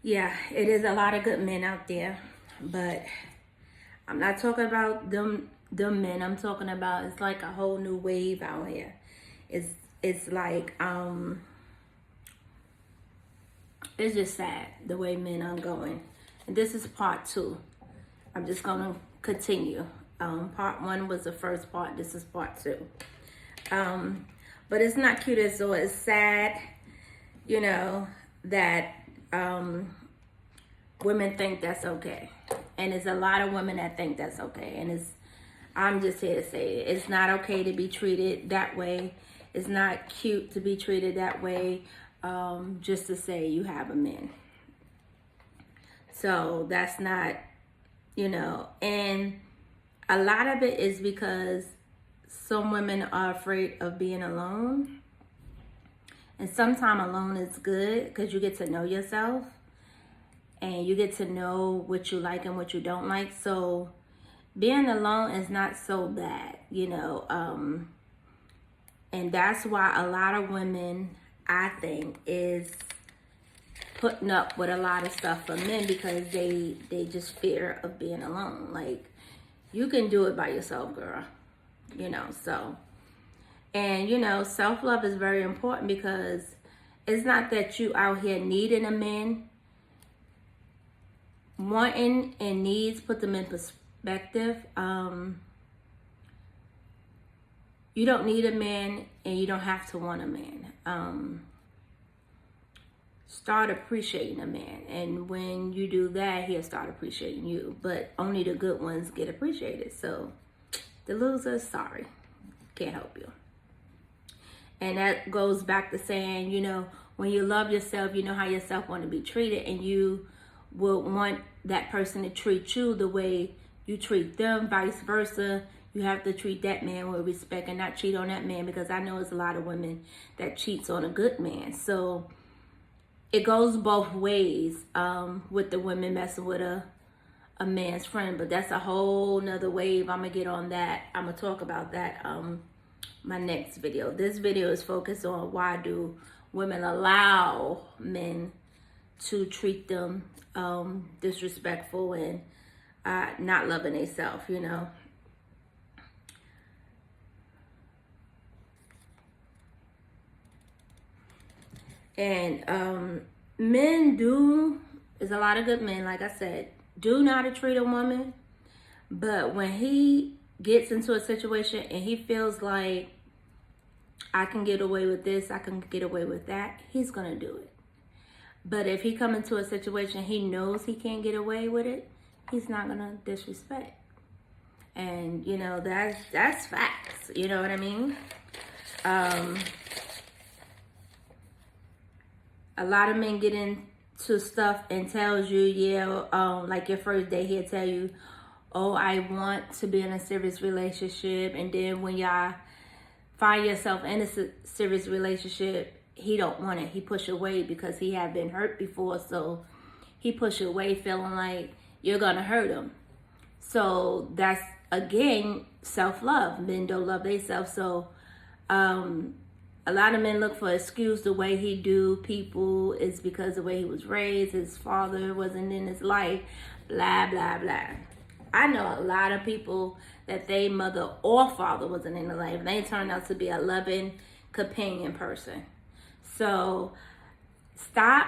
Yeah, it is a lot of good men out there, but I'm not talking about them men. I'm talking about it's like a whole new wave out here. It's it's like it's just sad the way men are going. And this is part two. I'm just gonna continue. Part one was the first part. This is part two. Um, but it's not cute as though it's sad, that women think that's okay. And there's a lot of women that think that's okay. And I'm just here to say it's not okay to be treated that way. It's not cute to be treated that way, just to say you have a man. So that's not, and a lot of it is because some women are afraid of being alone. And sometimes alone is good because you get to know yourself and you get to know what you like and what you don't like. So being alone is not so bad, and that's why a lot of women, I think, is putting up with a lot of stuff from men because they just fear of being alone. Like, you can do it by yourself, girl, so. And, self-love is very important because it's not that you out here needing a man. Wanting and needs, put them in perspective. You don't need a man and you don't have to want a man. Start appreciating a man. And when you do that, he'll start appreciating you. But only the good ones get appreciated. So the losers, sorry, can't help you. And that goes back to saying, when you love yourself, you know how yourself want to be treated, and you will want that person to treat you the way you treat them, vice versa. You have to treat that man with respect and not cheat on that man, because I know there's a lot of women that cheats on a good man. So it goes both ways with the women messing with a man's friend, but that's a whole nother wave. I'm going to get on that. I'm going to talk about that my next video. This video is focused on why do women allow men to treat them disrespectful and not loving themselves, And men there's a lot of good men, like I said, do know how to treat a woman. But when he gets into a situation and he feels like, I can get away with this, I can get away with that, he's going to do it. But if he come into a situation he knows he can't get away with it, he's not going to disrespect. And, that's facts. You know what I mean? A lot of men get into stuff and tells you, like your first day, he'll tell you, oh, I want to be in a serious relationship. And then when y'all find yourself in a serious relationship, he don't want it. He push away because he have been hurt before. So he push away feeling like you're going to hurt him. So that's, again, self-love. Men don't love themselves. So a lot of men look for excuse the way he do people is because the way he was raised, his father wasn't in his life, blah, blah, blah. I know a lot of people that their mother or father wasn't in their life. They turned out to be a loving companion person. So stop.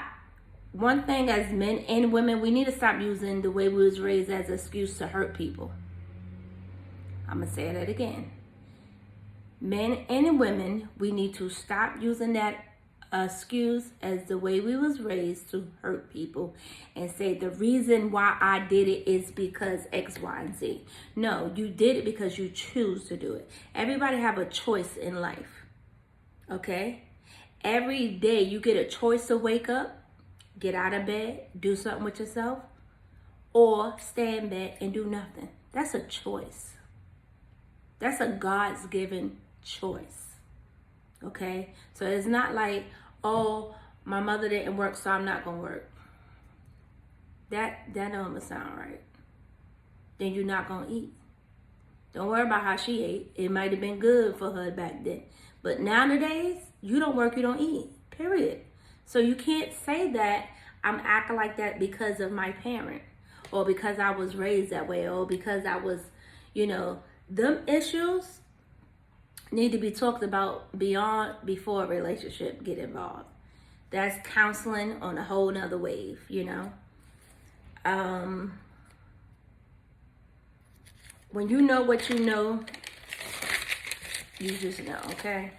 One thing as men and women, we need to stop using the way we was raised as an excuse to hurt people. I'm going to say that again. Men and women, we need to stop using that excuse as the way we was raised to hurt people and say the reason why I did it is because X, Y, and Z. No, you did it because you choose to do it. Everybody have a choice in life, okay? Every day you get a choice to wake up, get out of bed, do something with yourself, or stay in bed and do nothing. That's a choice. That's a God's given choice. Okay? So it's not like, oh, my mother didn't work, so I'm not gonna work. That don't sound right. Then you're not gonna eat. Don't worry about how she ate. It might have been good for her back then. But nowadays, you don't work, you don't eat. Period. So you can't say that I'm acting like that because of my parent, or because I was raised that way, or because I was, them issues need to be talked about before a relationship get involved. That's counseling on a whole nother wave, When you know what you know, you just know, okay?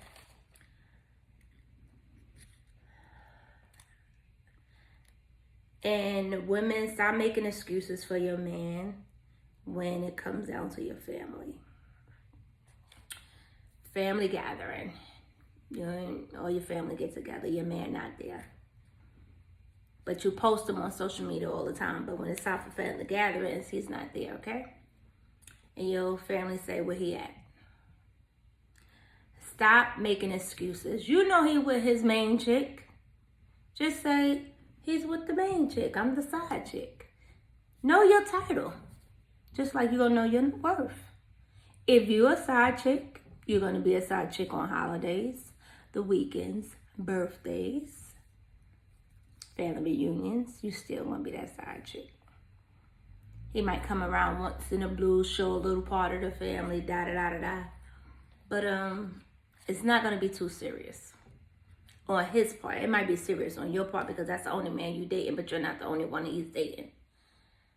And women, stop making excuses for your man when it comes down to your family. Family gathering. All your family get together, your man not there. But you post him on social media all the time, but when it's time for family gatherings, he's not there, okay? And your family say, where he at? Stop making excuses. You know he with his main chick. Just say, he's with the main chick. I'm the side chick. Know your title. Just like you're going to know your worth. If you're a side chick, you're going to be a side chick on holidays, the weekends, birthdays, family reunions. You still want to be that side chick. He might come around once in a blue, show a little part of the family, da-da-da-da-da. But it's not going to be too serious on his part. It might be serious on your part because that's the only man you dating, but you're not the only one he's dating.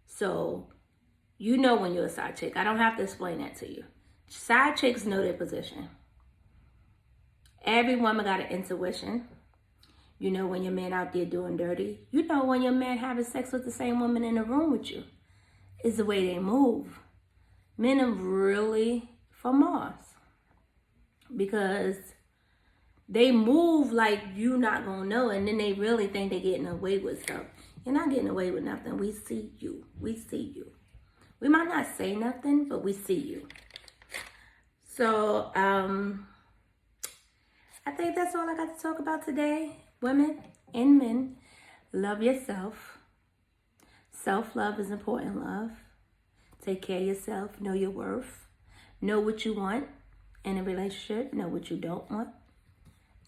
So, you know when you're a side chick. I don't have to explain that to you. Side chicks know their position. Every woman got an intuition. You know when your man out there doing dirty. You know when your man having sex with the same woman in the room with you. It's the way they move. Men are really from Mars. Because they move like you not gonna know, and then they really think they're getting away with stuff. You're not getting away with nothing. We see you. We see you. We might not say nothing, but we see you. So, I think that's all I got to talk about today. Women and men, love yourself. Self-love is important, love. Take care of yourself. Know your worth. Know what you want in a relationship. Know what you don't want.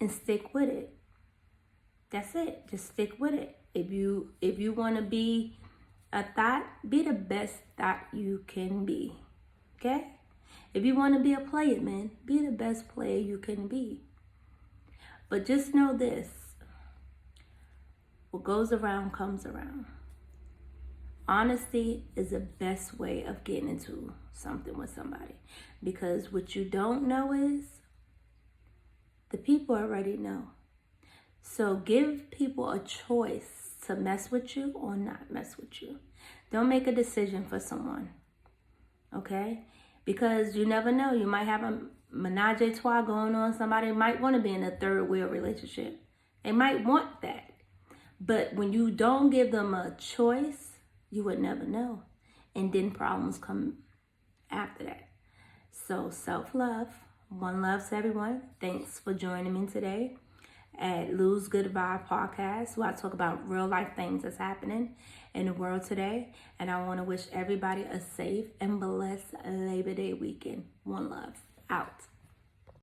And stick with it. That's it. Just stick with it. If you want to be a thought, be the best thought you can be. Okay? If you want to be a player, man, be the best player you can be. But just know this. What goes around comes around. Honesty is the best way of getting into something with somebody. Because what you don't know is the people already know. So give people a choice to mess with you or not mess with you. Don't make a decision for someone. Okay? Because you never know. You might have a menage a trois going on. Somebody might want to be in a third wheel relationship. They might want that. But when you don't give them a choice, you would never know. And then problems come after that. So self-love. One love to everyone. Thanks for joining me today at Lusgoodvibes podcast, where I talk about real life things that's happening in the world today. And I want to wish everybody a safe and blessed Labor Day weekend. One love. Out.